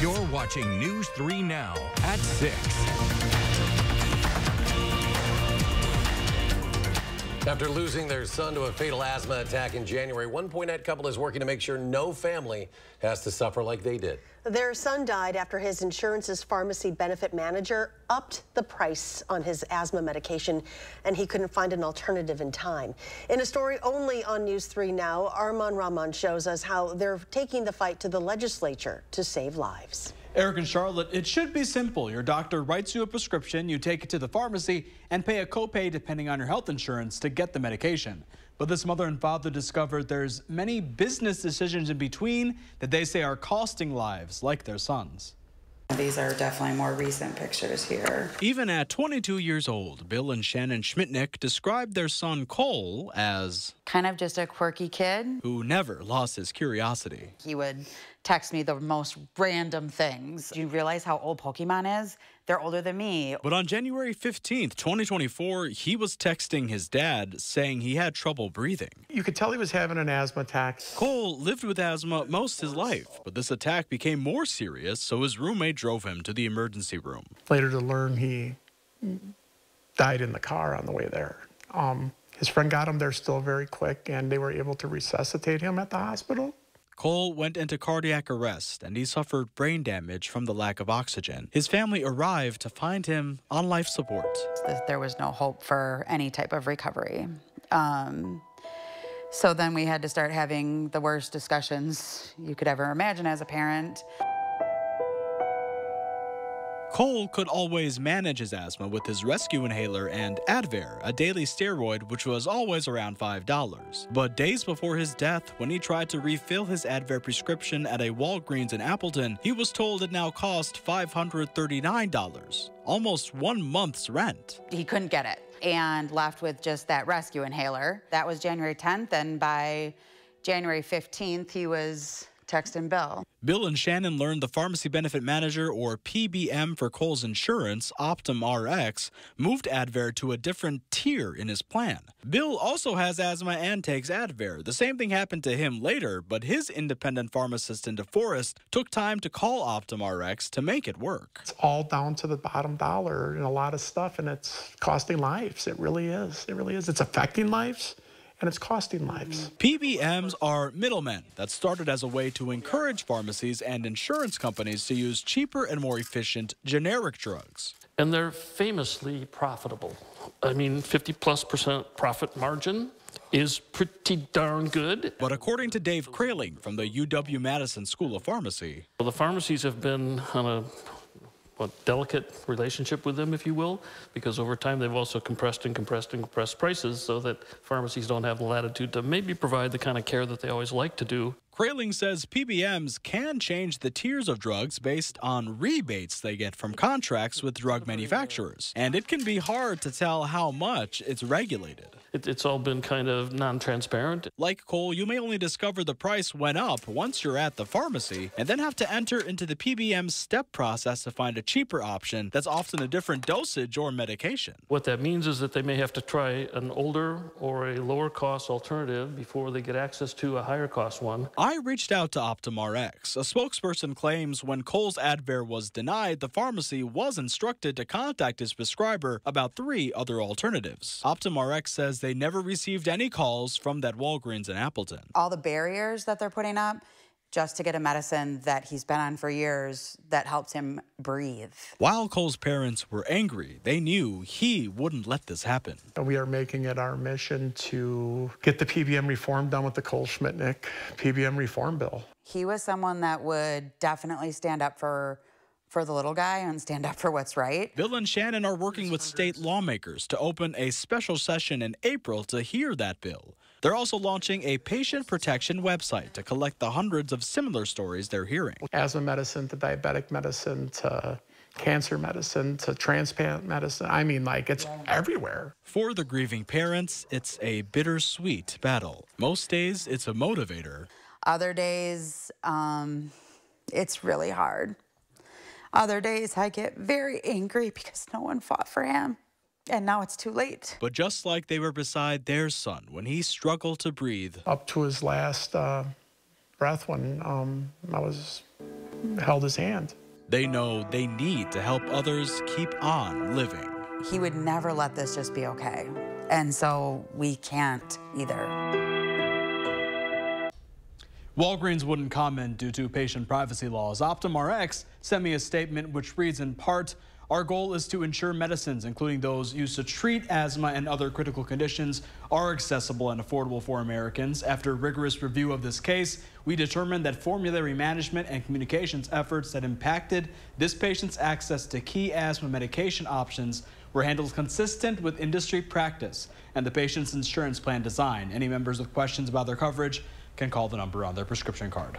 You're watching News 3 Now at 6. After losing their son to a fatal asthma attack in January, one Poynette couple is working to make sure no family has to suffer like they did. Their son died after his insurance's pharmacy benefit manager upped the price on his asthma medication, and he couldn't find an alternative in time. In a story only on News 3 Now, Arman Rahman shows us how they're taking the fight to the legislature to save lives. Eric and Charlotte, it should be simple. Your doctor writes you a prescription, you take it to the pharmacy, and pay a copay depending on your health insurance to get the medication. But this mother and father discovered there's many business decisions in between that they say are costing lives, like their sons. These are definitely more recent pictures here. Even at 22 years old, Bill and Shannon Schmitnick described their son Cole as kind of just a quirky kid who never lost his curiosity. He would text me the most random things. Do you realize how old Pokemon is? They're older than me. But on January 15th, 2024, he was texting his dad saying he had trouble breathing. You could tell he was having an asthma attack. Cole lived with asthma most his life, but this attack became more serious, so his roommate drove him to the emergency room. Later to learn he died in the car on the way there. His friend got him there still very quick, and they were able to resuscitate him at the hospital. Cole went into cardiac arrest, and he suffered brain damage from the lack of oxygen. His family arrived to find him on life support. There was no hope for any type of recovery. So then we had to start having the worst discussions you could ever imagine as a parent. Cole could always manage his asthma with his rescue inhaler and Advair, a daily steroid which was always around $5. But days before his death, when he tried to refill his Advair prescription at a Walgreens in Appleton, he was told it now cost $539, almost 1 month's rent. He couldn't get it and left with just that rescue inhaler. That was January 10th, and by January 15th, he was texting Bill. Bill and Shannon learned the pharmacy benefit manager, or PBM for Cole's insurance, Optum RX, moved Advair to a different tier in his plan. Bill also has asthma and takes Advair. The same thing happened to him later, but his independent pharmacist in DeForest took time to call Optum RX to make it work. It's all down to the bottom dollar in a lot of stuff, and it's costing lives. It really is. It really is. It's affecting lives, and it's costing lives. PBMs are middlemen that started as a way to encourage pharmacies and insurance companies to use cheaper and more efficient generic drugs. And they're famously profitable. I mean, 50+% profit margin is pretty darn good. But according to Dave Kraling from the UW-Madison School of Pharmacy, well, the pharmacies have been on a delicate relationship with them, if you will, because over time they've also compressed prices so that pharmacies don't have the latitude to maybe provide the kind of care that they always like to do. Kraling says PBMs can change the tiers of drugs based on rebates they get from contracts with drug manufacturers, and it can be hard to tell how much it's regulated. It's all been kind of non-transparent. Like Cole, you may only discover the price went up once you're at the pharmacy, and then have to enter into the PBM step process to find a cheaper option that's often a different dosage or medication. What that means is that they may have to try an older or a lower cost alternative before they get access to a higher cost one. I reached out to Optum RX. A spokesperson claims when Cole's Advair was denied, the pharmacy was instructed to contact his prescriber about 3 other alternatives. Optum RX says they never received any calls from that Walgreens in Appleton. All the barriers that they're putting up just to get a medicine that he's been on for years that helps him breathe. While Cole's parents were angry, they knew he wouldn't let this happen. We are making it our mission to get the PBM reform done with the Cole Schmitnick PBM reform bill. He was someone that would definitely stand up for the little guy and stand up for what's right. Bill and Shannon are working with state lawmakers to open a special session in April to hear that bill. They're also launching a patient protection website to collect the hundreds of similar stories they're hearing. Asthma medicine to diabetic medicine to cancer medicine to transplant medicine. I mean, like, it's everywhere. For the grieving parents, it's a bittersweet battle. Most days, it's a motivator. Other days, it's really hard. Other days, I get very angry because no one fought for him. And now it's too late. But just like they were beside their son when he struggled to breathe. Up to his last breath when I was held his hand. They know they need to help others keep on living. He would never let this just be okay. And so we can't either. Walgreens wouldn't comment due to patient privacy laws. Optum Rx sent me a statement which reads in part, "Our goal is to ensure medicines, including those used to treat asthma and other critical conditions, are accessible and affordable for Americans. After rigorous review of this case, we determined that formulary management and communications efforts that impacted this patient's access to key asthma medication options were handled consistent with industry practice and the patient's insurance plan design. Any members with questions about their coverage can call the number on their prescription card."